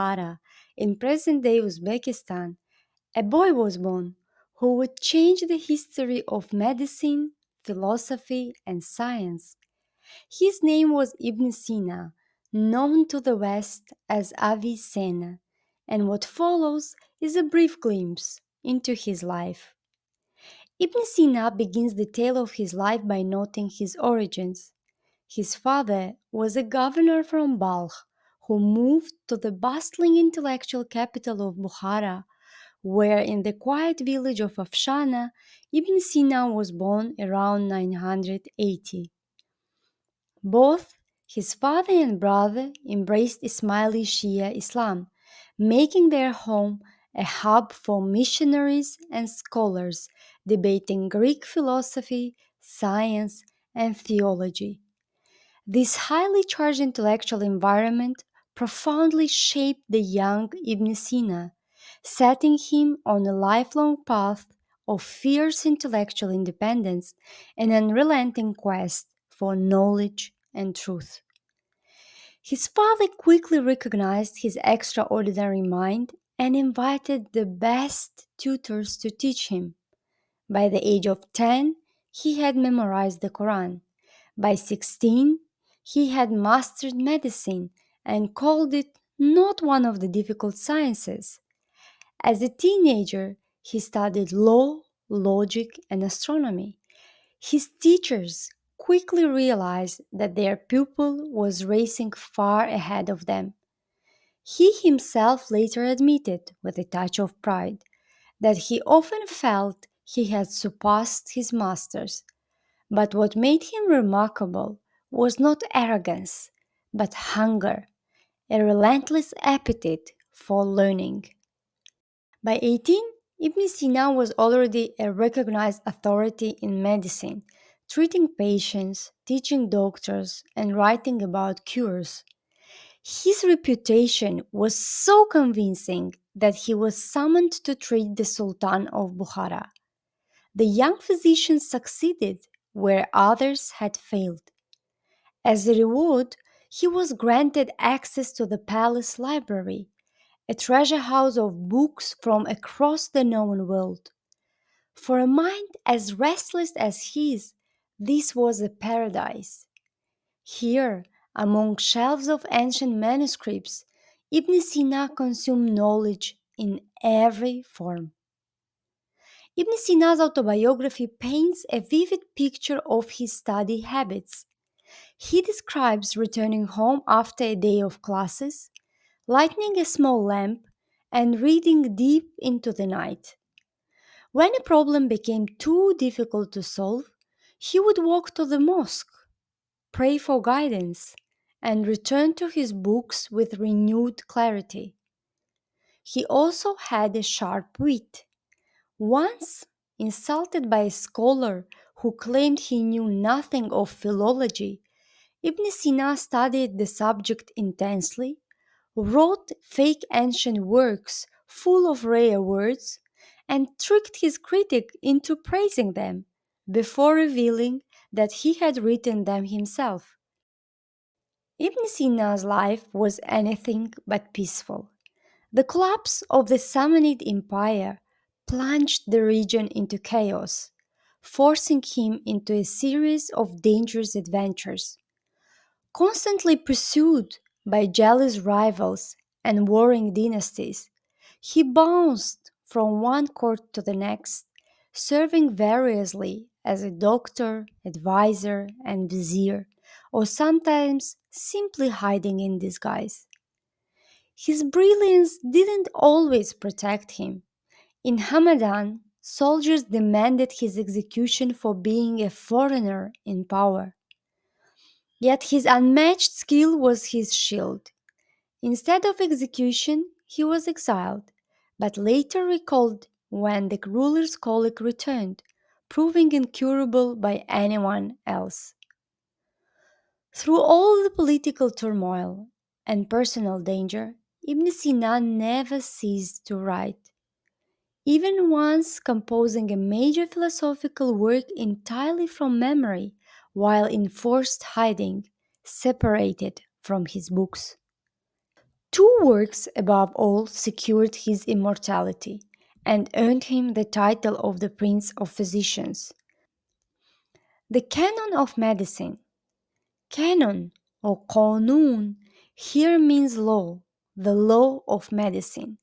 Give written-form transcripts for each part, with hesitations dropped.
Bukhara, in present-day Uzbekistan, a boy was born who would change the history of medicine, philosophy, and science. His name was Ibn Sina, known to the West as Avicenna, and what follows is a brief glimpse into his life. Ibn Sina begins the tale of his life by noting his origins. His father was a governor from Balkh who moved to the bustling intellectual capital of Bukhara, where in the quiet village of Afshana, Ibn Sina was born around 980. Both his father and brother embraced Ismaili Shia Islam, making their home a hub for missionaries and scholars debating Greek philosophy, science, and theology. This highly charged intellectual environment profoundly shaped the young Ibn Sina, setting him on a lifelong path of fierce intellectual independence and unrelenting quest for knowledge and truth. His father quickly recognized his extraordinary mind and invited the best tutors to teach him. By the age of 10, he had memorized the Quran. By 16, he had mastered medicine and called it not one of the difficult sciences. As a teenager, he studied law, logic, and astronomy. His teachers quickly realized that their pupil was racing far ahead of them. He himself later admitted, with a touch of pride, that he often felt he had surpassed his masters. But what made him remarkable was not arrogance, but hunger, a relentless appetite for learning. By 18, Ibn Sina was already a recognized authority in medicine, treating patients, teaching doctors, and writing about cures. His reputation was so convincing that he was summoned to treat the Sultan of Bukhara. The young physician succeeded where others had failed. As a reward, he was granted access to the palace library, a treasure house of books from across the known world. For a mind as restless as his, this was a paradise. Here, among shelves of ancient manuscripts, Ibn Sina consumed knowledge in every form. Ibn Sina's autobiography paints a vivid picture of his study habits. He describes returning home after a day of classes, lighting a small lamp, and reading deep into the night. When a problem became too difficult to solve, he would walk to the mosque, pray for guidance, and return to his books with renewed clarity. He also had a sharp wit. Once insulted by a scholar who claimed he knew nothing of philology, Ibn Sina studied the subject intensely, wrote fake ancient works full of rare words, and tricked his critic into praising them before revealing that he had written them himself. Ibn Sina's life was anything but peaceful. The collapse of the Samanid Empire plunged the region into chaos, forcing him into a series of dangerous adventures. Constantly pursued by jealous rivals and warring dynasties, he bounced from one court to the next, serving variously as a doctor, advisor, and vizier, or sometimes simply hiding in disguise. His brilliance didn't always protect him. In Hamadan, soldiers demanded his execution for being a foreigner in power. Yet his unmatched skill was his shield. Instead of execution, he was exiled, but later recalled when the ruler's colic returned, proving incurable by anyone else. Through all the political turmoil and personal danger, Ibn Sina never ceased to write, even once composing a major philosophical work entirely from memory while in forced hiding, separated from his books. Two works, above all, secured his immortality and earned him the title of the Prince of Physicians. The Canon of Medicine. Canon or Qanun here means law, the law of medicine.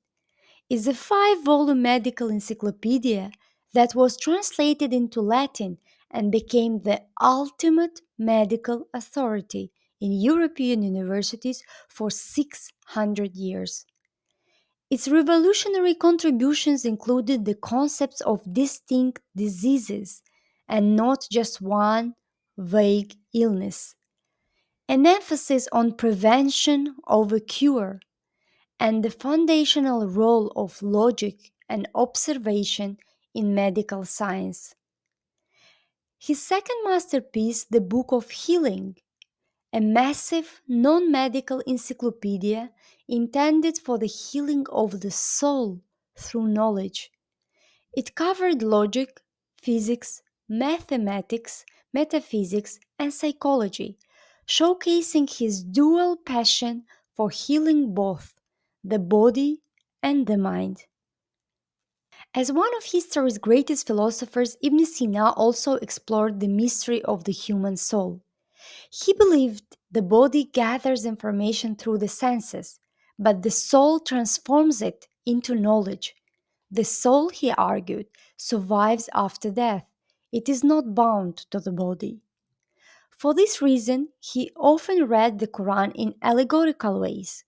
Is a five-volume medical encyclopedia that was translated into Latin and became the ultimate medical authority in European universities for 600 years. Its revolutionary contributions included the concepts of distinct diseases and not just one vague illness, an emphasis on prevention over cure, and the foundational role of logic and observation in medical science. His second masterpiece, the Book of Healing, a massive non medical encyclopedia intended for the healing of the soul through knowledge. It covered logic, physics, mathematics, metaphysics, and psychology, showcasing his dual passion for healing both the body and the mind. As one of history's greatest philosophers, Ibn Sina also explored the mystery of the human soul. He believed the body gathers information through the senses, but the soul transforms it into knowledge. The soul, he argued, survives after death. It is not bound to the body. For this reason, he often read the Quran in allegorical ways.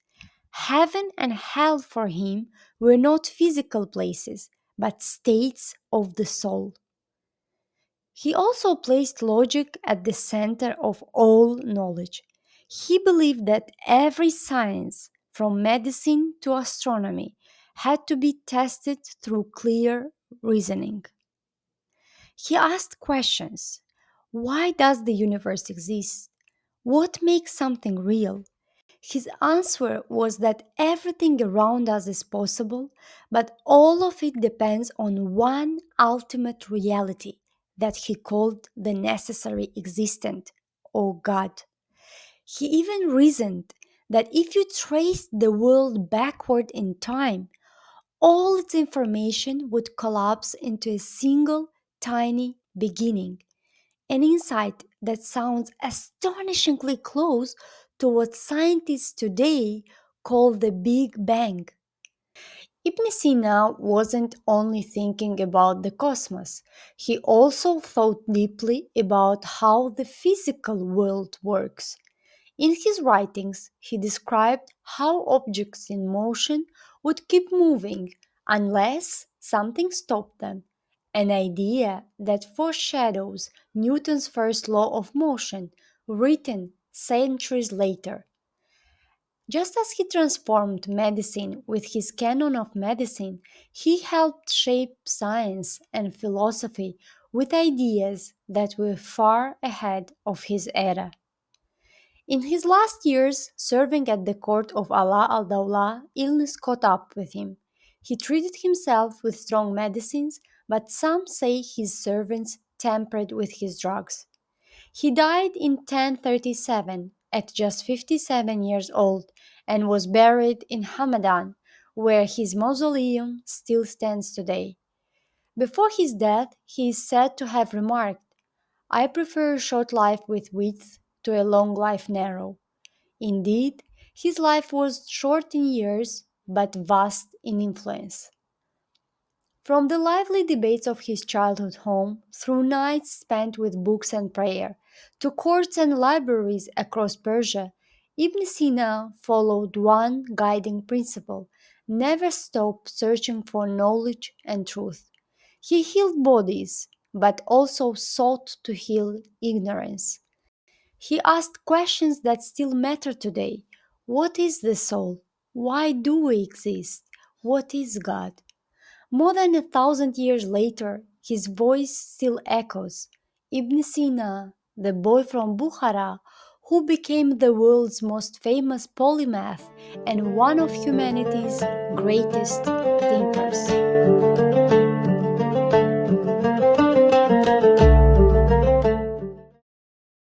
Heaven and hell for him were not physical places, but states of the soul. He also placed logic at the center of all knowledge. He believed that every science, from medicine to astronomy, had to be tested through clear reasoning. He asked questions. Why does the universe exist? What makes something real? His answer was that everything around us is possible, but all of it depends on one ultimate reality that he called the necessary existent, or God. He even reasoned that if you traced the world backward in time, all its information would collapse into a single tiny beginning, an insight that sounds astonishingly close to what scientists today call the Big Bang. Ibn Sina wasn't only thinking about the cosmos, he also thought deeply about how the physical world works. In his writings, he described how objects in motion would keep moving unless something stopped them, an idea that foreshadows Newton's first law of motion, written centuries later. Just as he transformed medicine with his canon of medicine, he helped shape science and philosophy with ideas that were far ahead of his era. In his last years serving at the court of Allah al Dawla, illness caught up with him. He treated himself with strong medicines, but some say his servants tampered with his drugs. He died in 1037 at just 57 years old and was buried in Hamadan, where his mausoleum still stands today. Before his death, he is said to have remarked, I prefer a short life with width to a long life narrow. Indeed, his life was short in years, but vast in influence. From the lively debates of his childhood home, through nights spent with books and prayer, to courts and libraries across Persia, Ibn Sina followed one guiding principle: never stop searching for knowledge and truth. He healed bodies, but also sought to heal ignorance. He asked questions that still matter today. What is the soul? Why do we exist? What is God? More than 1,000 years later, his voice still echoes. Ibn Sina, the boy from Bukhara, who became the world's most famous polymath and one of humanity's greatest thinkers.